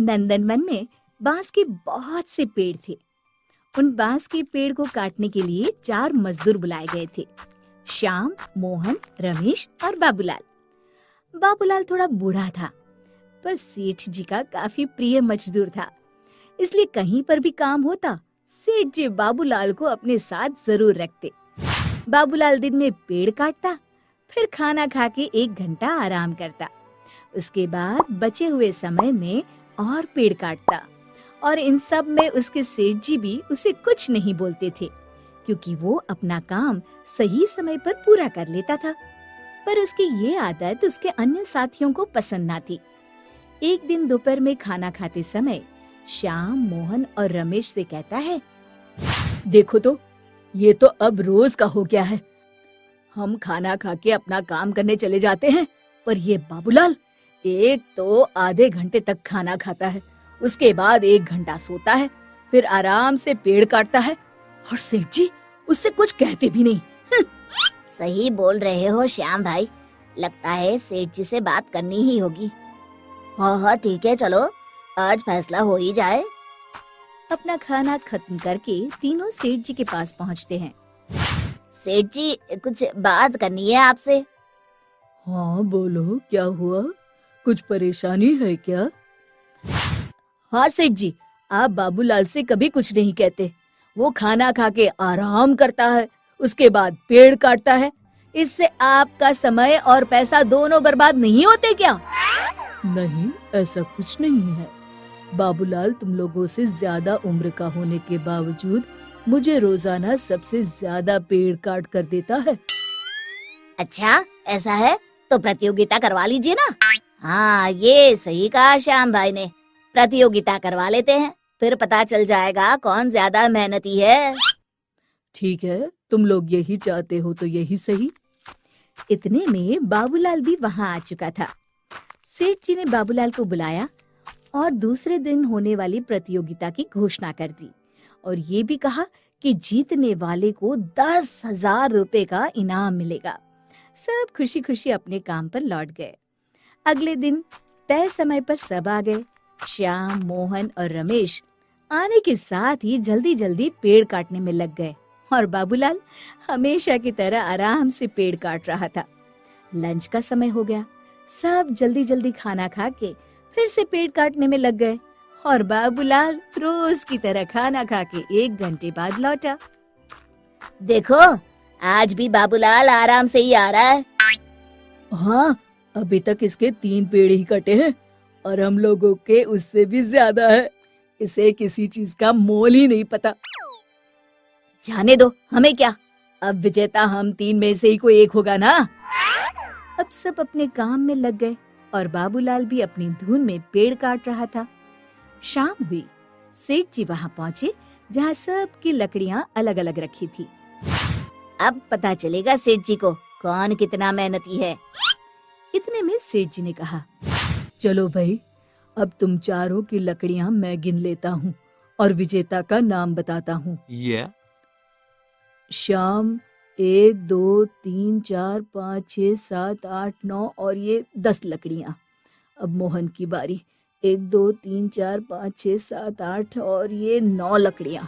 नंदनवन में बांस के बहुत से पेड़ थे। उन बांस के पेड़ को काटने के लिए 4 मजदूर बुलाए गए थे, श्याम, मोहन, रमेश और बाबूलाल। बाबूलाल थोड़ा बूढ़ा था, पर सेठ जी का काफी प्रिय मजदूर था, इसलिए कहीं पर भी काम होता सेठ जी बाबूलाल को अपने साथ जरूर रखते। बाबूलाल दिन में पेड़ काटता, फिर खाना खा के 1 घंटा आराम करता। उसके बाद बचे हुए समय में और पेड़ काटता, और इन सब में उसके सेठ जी भी उसे कुछ नहीं बोलते थे, क्योंकि वो अपना काम सही समय पर पूरा कर लेता था। पर उसकी ये आदत उसके अन्य साथियों को पसंद न थी। एक दिन दोपहर में खाना खाते समय श्याम, मोहन और रमेश से कहता है, देखो तो, ये तो अब रोज का हो गया है। हम खाना खा के अपना काम करने चले जाते हैं, पर ये बाबूलाल एक तो आधे घंटे तक खाना खाता है, उसके बाद 1 घंटा सोता है, फिर आराम से पेड़ काटता है, और सेठ जी उससे कुछ कहते भी नहीं। सही बोल रहे हो श्याम भाई, लगता है सेठ जी से बात करनी ही होगी। हाँ ठीक है, चलो आज फैसला हो ही जाए। अपना खाना खत्म करके तीनों सेठ जी के पास पहुंचते हैं। सेठ जी, कुछ बात करनी है आपसे। हाँ बोलो, क्या हुआ? कुछ परेशानी है क्या? हाँ सेठ जी, आप बाबूलाल से कभी कुछ नहीं कहते। वो खाना खा के आराम करता है, उसके बाद पेड़ काटता है। इससे आपका समय और पैसा दोनों बर्बाद नहीं होते क्या? नहीं, ऐसा कुछ नहीं है। बाबूलाल तुम लोगों से ज्यादा उम्र का होने के बावजूद मुझे रोजाना सबसे ज्यादा पेड़ काट कर देता है। अच्छा ऐसा है तो प्रतियोगिता करवा लीजिए ना। हाँ ये सही कहा श्याम भाई ने, प्रतियोगिता करवा लेते हैं, फिर पता चल जाएगा कौन ज्यादा मेहनती है। ठीक है, तुम लोग यही चाहते हो तो यही सही। इतने में बाबूलाल भी वहां आ चुका था। सेठ जी ने बाबूलाल को बुलाया और दूसरे दिन होने वाली प्रतियोगिता की घोषणा कर दी, और ये भी कहा कि जीतने वाले को 10,000 रुपए का इनाम मिलेगा। सब खुशी खुशी अपने काम पर लौट गए। अगले दिन तय समय पर सब आ गए। श्याम, मोहन और रमेश आने के साथ ही जल्दी जल्दी पेड़ काटने में लग गए, और बाबूलाल हमेशा की तरह आराम से पेड़ काट रहा था। लंच का समय हो गया, सब जल्दी जल्दी खाना खा के फिर से पेड़ काटने में लग गए, और बाबूलाल रोज की तरह खाना खा के 1 घंटे बाद लौटा। देखो आज भी बाबूलाल आराम से ही आ रहा है। हाँ, अभी तक इसके 3 पेड़ ही कटे हैं, और हम लोगों के उससे भी ज्यादा है। इसे किसी चीज का मोल ही नहीं पता। जाने दो, हमें क्या, अब विजेता हम 3 में से ही कोई एक होगा ना। अब सब अपने काम में लग गए, और बाबूलाल भी अपनी धुन में पेड़ काट रहा था। शाम हुई, सेठ जी वहां पहुंचे जहां सब की लकड़ियां अलग अलग रखी थी। अब पता चलेगा सेठ जी को कौन कितना मेहनती है। इतने में सेठ जी ने कहा, चलो भाई, अब तुम चारों की लकड़ियां मैं गिन लेता हूँ और विजेता का नाम बताता हूँ। श्याम 1 2 3 4 5 6 7 8 9 और ये 10 लकड़ियां। अब मोहन की बारी, 1 2 3 4 5 6 7 8 और ये 9 लकड़ियां।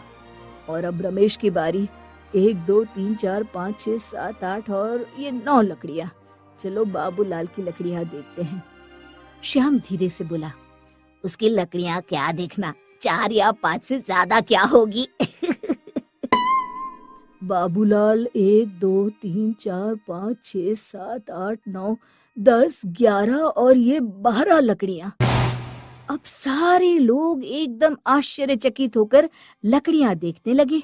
और अब रमेश की बारी, 1 2 3 4 5 6 7 8 और ये 9 लकड़ियां। चलो बाबूलाल की लकड़ियां देखते हैं। श्याम धीरे से बोला, उसकी लकड़ियां क्या देखना, 4 या 5 से ज्यादा क्या होगी। बाबूलाल 1 2 3 4 5 6 7 8 9 10 11 और ये 12 लकड़ियां। अब सारे लोग एकदम आश्चर्यचकित होकर लकड़ियां देखने लगे।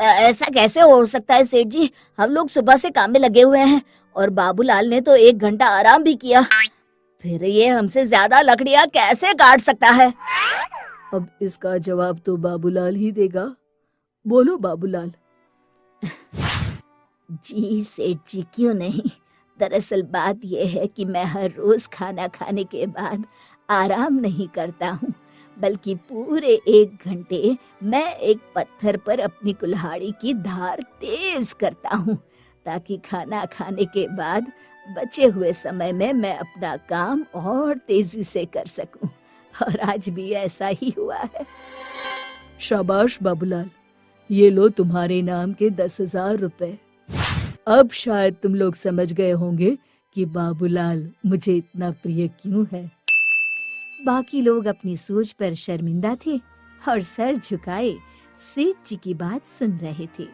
ऐसा कैसे हो सकता है सेठ जी, हम लोग सुबह से काम में लगे हुए हैं और बाबूलाल ने तो 1 घंटा आराम भी किया, फिर ये हमसे ज्यादा लकड़ियां कैसे काट सकता है। अब इसका जवाब तो बाबूलाल ही देगा। बोलो बाबूलाल। जी सेठ जी, क्यों नहीं। दरअसल बात यह है कि मैं हर रोज खाना खाने के बाद आराम नहीं करता हूँ, बल्कि पूरे 1 घंटे मैं एक पत्थर पर अपनी कुल्हाड़ी की धार तेज करता हूँ, ताकि खाना खाने के बाद बचे हुए समय में मैं अपना काम और तेजी से कर सकूं। और आज भी ऐसा ही हुआ है। शाबाश बाबूलाल, ये लो तुम्हारे इनाम के 10,000 रुपए। अब शायद तुम लोग समझ गए होंगे कि बाबूलाल मुझे इतना प्रिय क्यों है। बाकी लोग अपनी सोच पर शर्मिंदा थे और सर झुकाए सेठ जी की बात सुन रहे थे।